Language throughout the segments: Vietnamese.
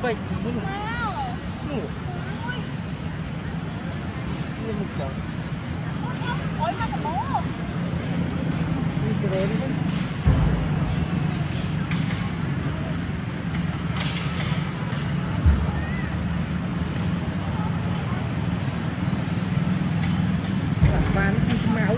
Vậy nó một chồng ôi sao cái bố đi cái đấy đi bán máu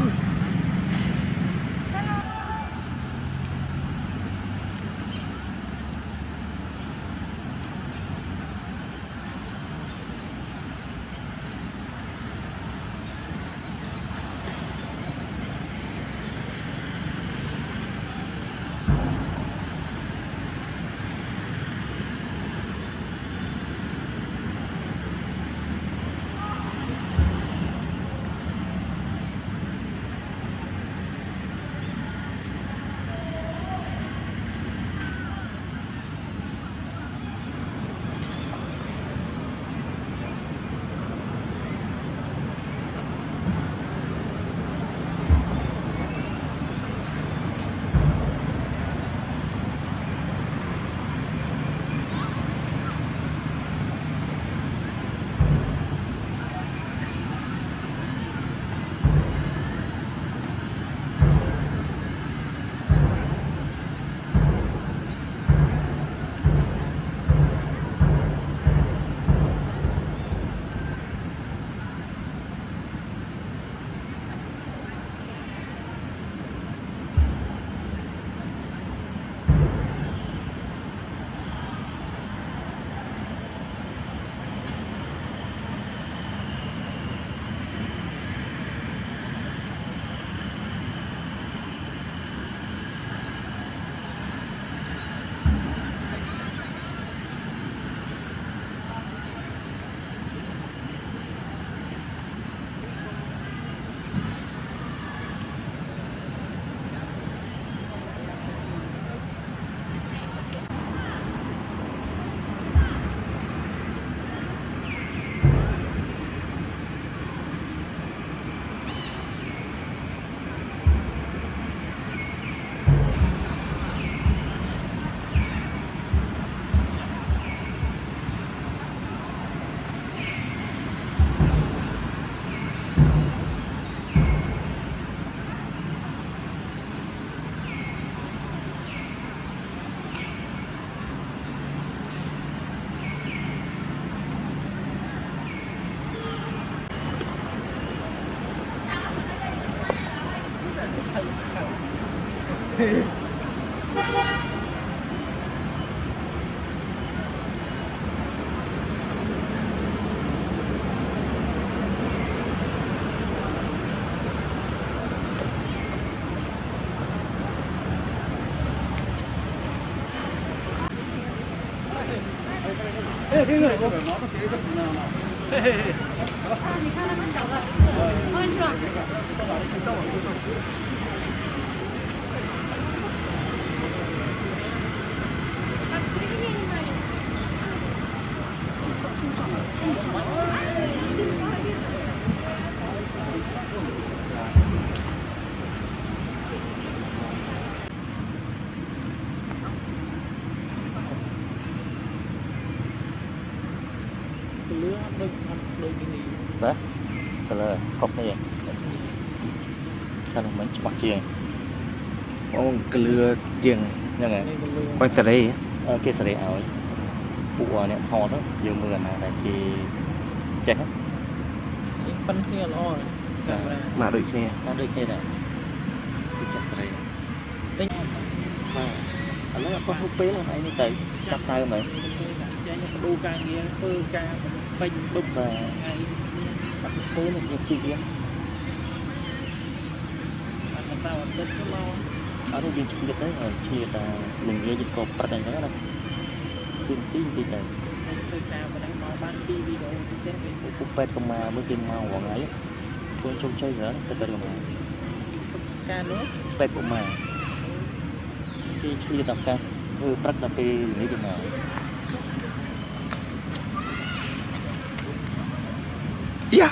cái người của nó có sẽ rất nào nào你看他们小了换是吧đấy, cái là cọc này, cái là mình chụp chiên, cái lừa chiên, như này, con sợi đấy, cái sợi áo, bộ này thò đó, nhiều mưa này thì chết hết, phân kia lo mà đôi kia, nó đôi kia này, cái chết sợi, tính, anh nói là con hút pé là này như vậy, chắc tay mày, đu ca nghe, phơ ca, bánh đục và bắt pé là một chi tiết. sao đất số mau ở đây chúng ta thấy rồi chia là mình nghe dịch cột bắt này đó là phun tí tí này tôi sao mà đang mau bán đi video trên Facebook cục pet công mà mới tìm mau quảng ấy con trông chơi nữa từ từ mà ca nước pet công mà khi chia tập ca bắt là pe nghĩ được nào yeah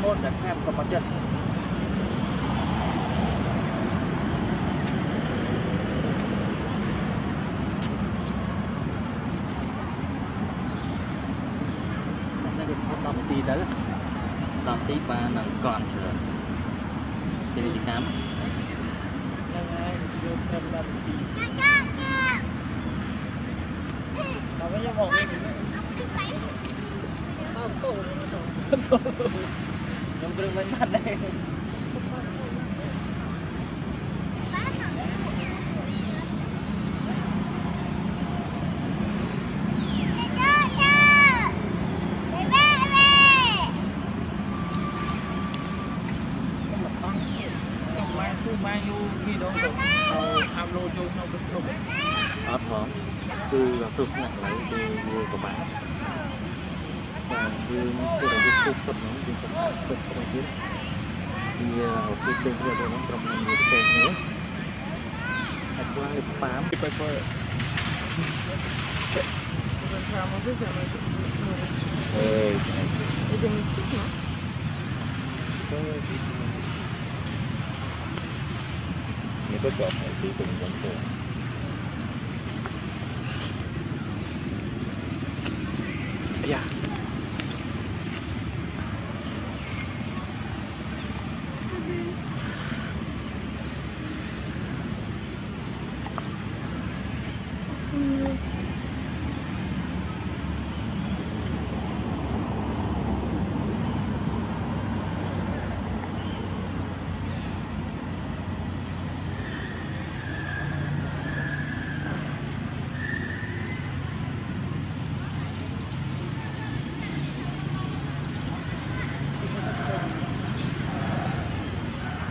môn để em có mặt chất đây được làm tí đấy làm tí ba nằm còn rồi thì đi khám Yang bermain mana? Mai vô ghi đâu rồi tham lô vô nó có số Ở thỏm từ từ nặng lấy từ vừa của bạn và vừa cái đầu tiên cục sập nó thì có cục đầu tiên thì ở phía trên vừa rồi nó trong một cái nữa hạt qua cái spam cái paper Это мистично. Nếu có chọn phải sử dụng giống tổ dạ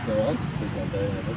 đó thì còn đây là nó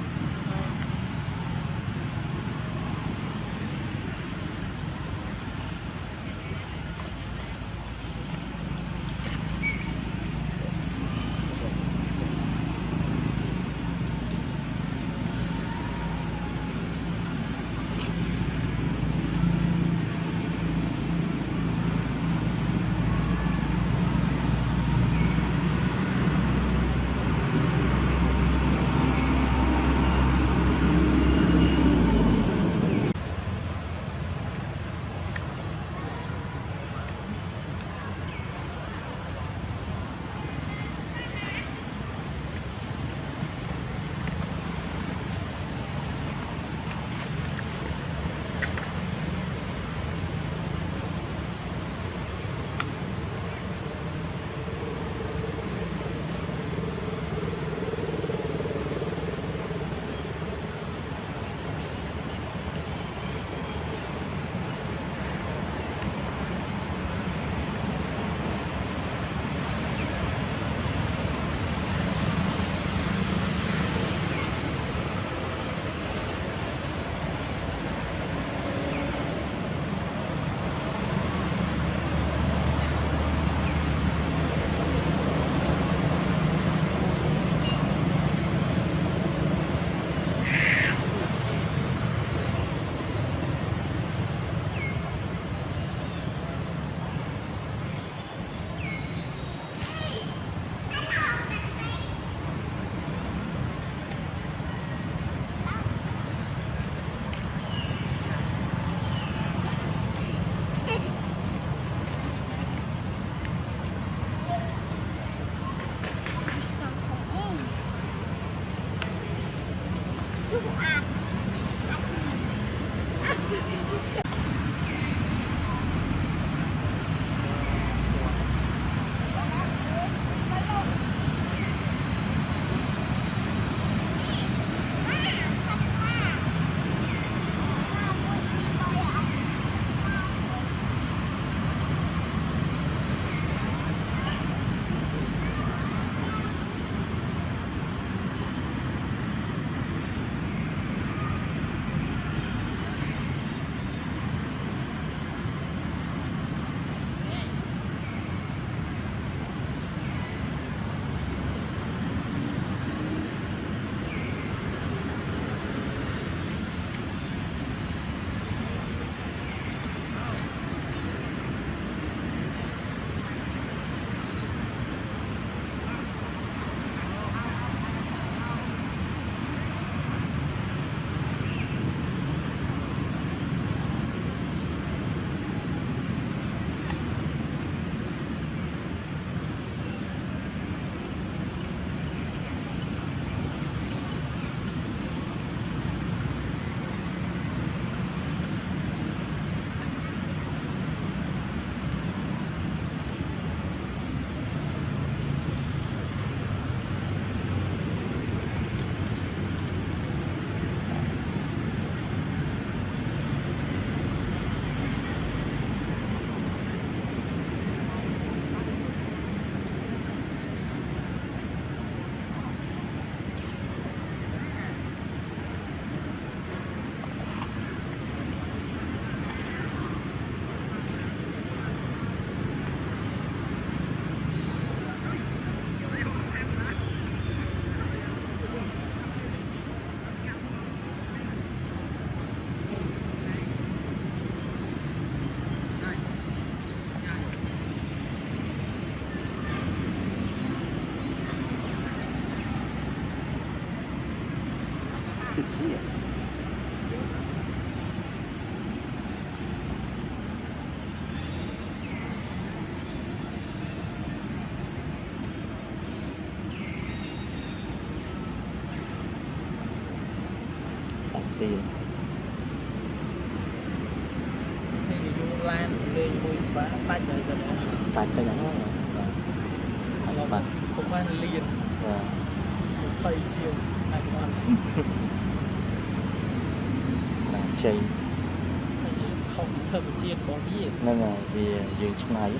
xịt nhỉ xì thì dùng lan lên mùi xóa tách rồi giờ này tạch tới nhắn là không ăn liền và phây chiều ăn ngon làm chay không thơm chiên bò bia nên là vì dương chân này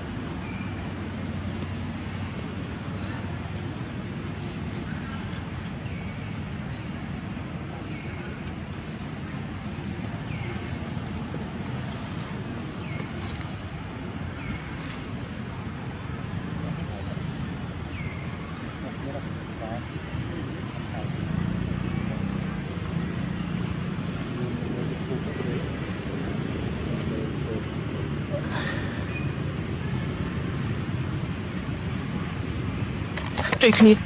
chơiគ្នា